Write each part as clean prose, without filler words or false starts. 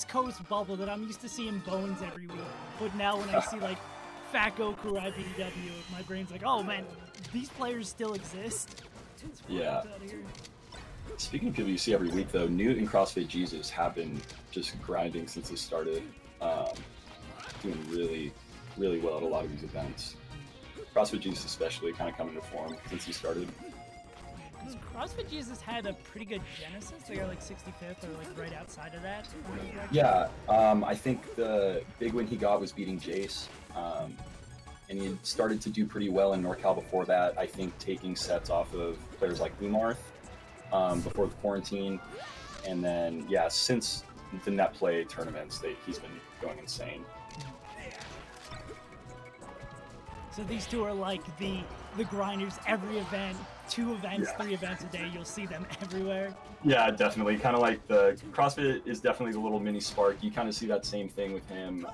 East Coast bubble that I'm used to seeing Bones every week. But now when I see like Falco or IPW, my brain's like, oh man, these players still exist. Yeah. Speaking of people you see every week, though, NOOT and CrossFitJesus have been just grinding since it started. Doing really, really well at a lot of these events. CrossFitJesus especially kind of coming to form since he started. CrossFitJesus had a pretty good genesis. They got like 65th or like right outside of that. Yeah, I think the big win he got was beating Jace. And he started to do pretty well in NorCal before that. I think taking sets off of players like Umarth before the quarantine. And then, yeah, since the net play tournaments, he's been going insane. So these two are like the grinders every event, 2 events, 3 events a day. You'll see them everywhere. Yeah, definitely. Kind of like the CrossFit is definitely the little mini Spark. You kind of see that same thing with him,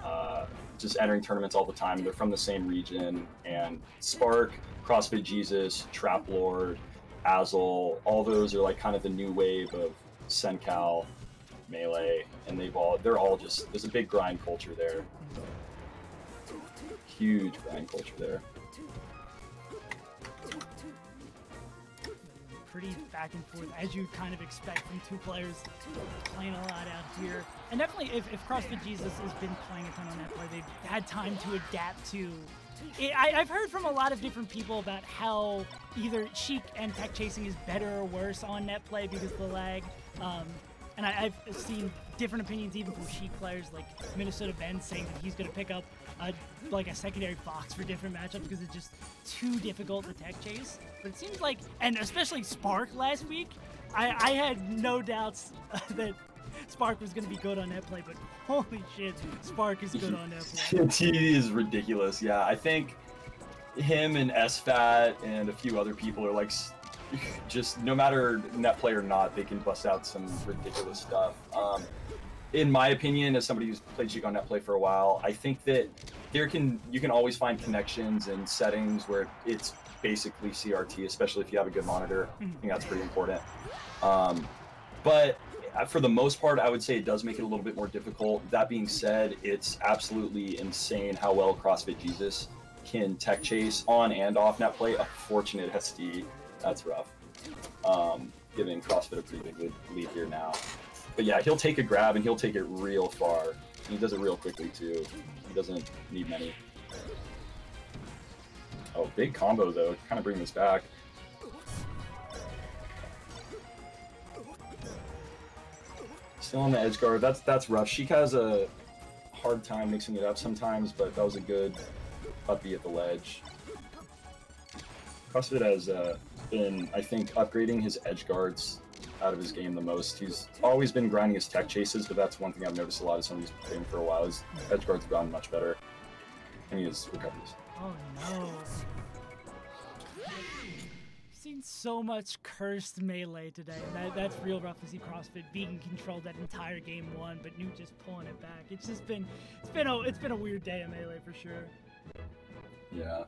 just entering tournaments all the time. They're from the same region. And Spark, CrossFitJesus, Trap Lord, Azel, all those are like kind of the new wave of Sencal, Melee, and they're all just, there's a big grind culture there. Huge grind culture there. Pretty back and forth, as you kind of expect from 2 players playing a lot out here. And definitely, if CrossFitJesus has been playing a ton on netplay, they've had time to adapt to it. I've heard from a lot of different people about how either Sheik and tech chasing is better or worse on netplay because of the lag. And I've seen different opinions even from Sheik players, like Minnesota Ben saying that he's going to pick up like a secondary Fox for different matchups because it's just too difficult to tech chase. But it seems like, and especially Spark last week, I had no doubts that Spark was going to be good on netplay, but holy shit, Spark is good on netplay. He is ridiculous, yeah. I think him and SFAT and a few other people are like, just no matter net play or not, they can bust out some ridiculous stuff. In my opinion, as somebody who's played Sheik on net play for a while, I think that you can always find connections and settings where it's basically CRT, especially if you have a good monitor. I think that's pretty important. But for the most part, I would say it does make it a little bit more difficult. That being said, it's absolutely insane how well CrossFitJesus can tech chase on and off net play. A fortunate SD. That's rough. Giving CrossFit a pretty big lead here now. But yeah, he'll take a grab and he'll take it real far. And he does it real quickly too. He doesn't need many. Oh, big combo though. Kind of bring this back. Still on the edge guard. That's rough. Sheik has a hard time mixing it up sometimes, but that was a good uppy at the ledge. CrossFit has been, I think, upgrading his edge guards out of his game the most. He's always been grinding his tech chases, but that's one thing I've noticed a lot of somebody who's playing for a while. His edge guards have gotten much better. And he has recoveries. Oh no. I've seen so much cursed melee today. That's real rough to see CrossFit being controlled that entire game 1, but NOOT just pulling it back. It's been a weird day of melee for sure. Yeah.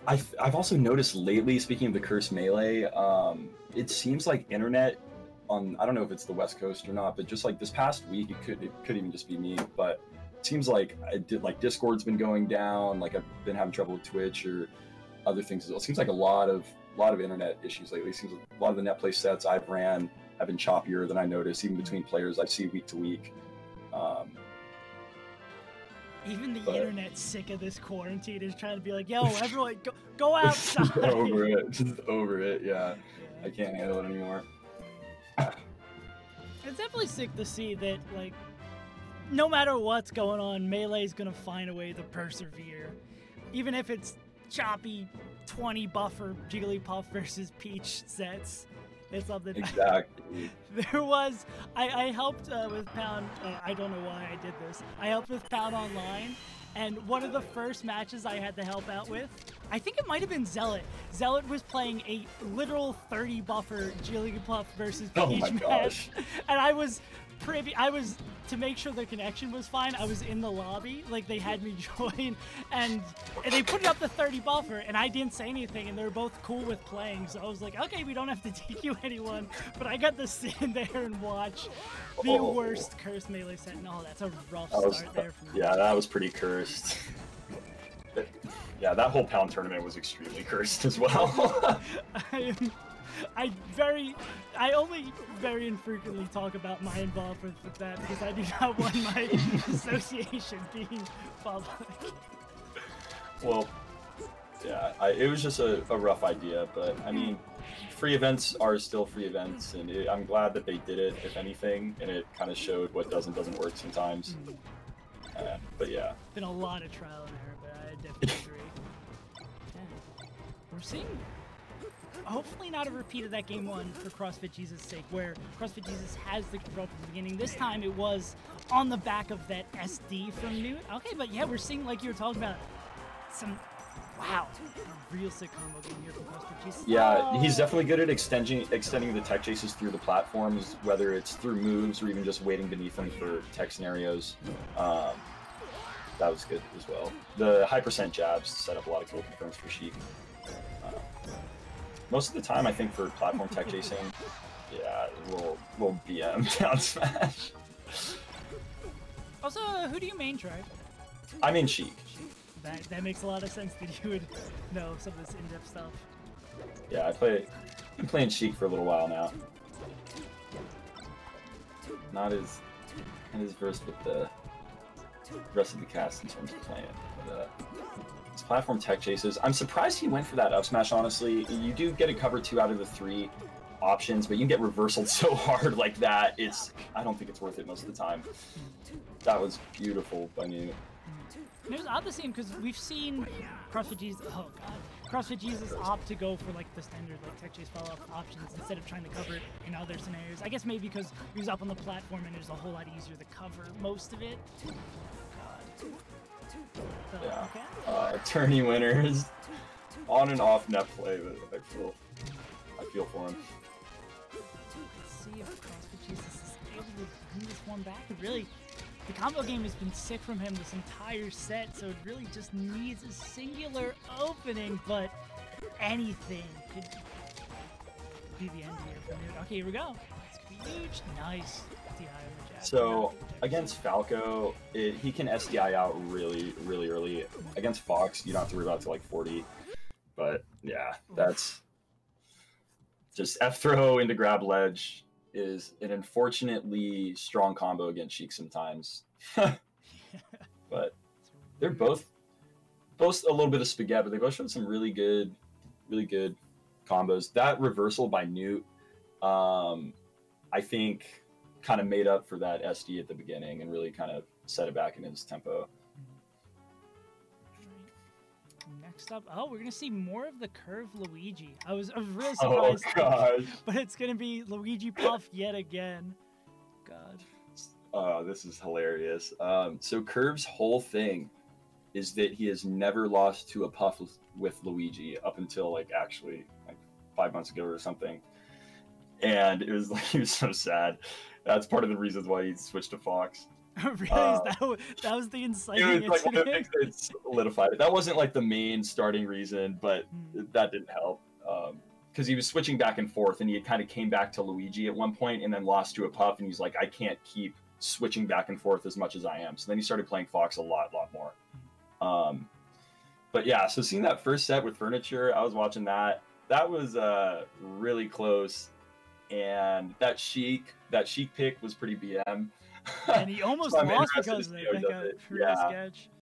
I've also noticed lately, speaking of the cursed melee, it seems like internet on, I don't know if it's the West Coast or not, but just like this past week, it could even just be me, but it seems like Discord's been going down, like I've been having trouble with Twitch or other things as well. It seems like a lot of internet issues lately. It seems like a lot of the net play sets I've ran have been choppier than I noticed, even between players I see week to week. Even the internet's sick of this quarantine, is trying to be like, yo, everyone, go outside. Just over it, yeah. I can't handle it anymore. It's definitely sick to see that, like, no matter what's going on, Melee's gonna find a way to persevere. Even if it's choppy 20 buffer Jigglypuff versus Peach sets. It's something. Exactly. There was, I helped with Pound, I don't know why I did this. I helped with Pound Online, and one of the first matches I had to help out with, I think it might have been Zealot. Zealot was playing a literal 30 buffer Jigglypuff versus Peach match. And I was to make sure the connection was fine, I was in the lobby, like they had me join, and they put it up to 30 buffer, and I didn't say anything, and they were both cool with playing, so I was like, okay, we don't have to DQ anyone, but I got to sit there and watch the worst cursed melee set. No, that's a rough start there for me. Yeah, that was pretty cursed. Yeah, that whole Pound tournament was extremely cursed as well. I only very infrequently talk about my involvement with that because I do not want my association being public. Well, yeah, it was just a rough idea, but I mean, free events are still free events, and I'm glad that they did it, if anything, and it kind of showed what does and doesn't work sometimes. But yeah. Been a lot of trial and error, but I definitely agree. Yeah. We're seeing, hopefully not a repeat of that game 1 for CrossFitJesus' sake, where CrossFitJesus has the control from the beginning. This time it was on the back of that SD from NOOT. Okay, but yeah, we're seeing, like you were talking about, some, wow, a real sick combo game here from CrossFitJesus. Yeah, he's definitely good at extending the tech chases through the platforms, whether it's through moves or even just waiting beneath them for tech scenarios. That was good as well. The high percent jabs set up a lot of kill confirms for Sheik. Most of the time, I think for platform tech chasing, yeah, we'll BM down smash. Also, who do you main try? I mean Sheik. That makes a lot of sense that you would know some of this in-depth stuff. Yeah, I've been playing Sheik for a little while now. Not as versed with the rest of the cast in terms of playing, but his platform tech chases. I'm surprised he went for that up smash, honestly. You do get a cover 2 out of the 3 options, but you can get reversaled so hard like that, I don't think it's worth it most of the time. That was beautiful by NOOT. And it was odd to see him because we've seen CrossFitJesus, CrossFitJesus opt to go for like the standard like tech chase follow-up options instead of trying to cover it in other scenarios. I guess maybe because he was up on the platform and it was a whole lot easier to cover most of it. So, Yeah. Okay. Tourney winners, on and off net play, but I feel for him. Let's see if CrossFitJesus is able to bring this one back. It really, the combo game has been sick from him this entire set, so it really just needs a singular opening, but anything could be the end here for NOOT. Okay, here we go. This could be huge. Nice. DI on the jab. So against Falco, he can SDI out really, really early. Against Fox, you don't have to worry about it till like 40. But yeah, that's just F throw into grab ledge is an unfortunately strong combo against Sheik sometimes. But they're both a little bit of spaghetti, but they both showed some really good combos. That reversal by NOOT, I think, kind of made up for that SD at the beginning and really kind of set it back in his tempo. Next up, we're gonna see more of the curve Luigi. I was really surprised. Oh gosh! But it's gonna be Luigi Puff yet again. God. Oh, this is hilarious. So Curve's whole thing is that he has never lost to a Puff with Luigi up until like 5 months ago or something. And it was like, he was so sad. That's part of the reasons why he switched to Fox. Really? That was the inciting it was like one of the incident? things that solidified it. That wasn't like the main starting reason, but that didn't help. Because he was switching back and forth, and he had kind of came back to Luigi at one point and then lost to a Puff, and he's like, I can't keep switching back and forth as much as I am. So then he started playing Fox a lot more. But yeah, so seeing that first set with Furniture, I was watching that. That was really close. And that Sheik pick was pretty BM. And he almost lost because of that. That got pretty sketch.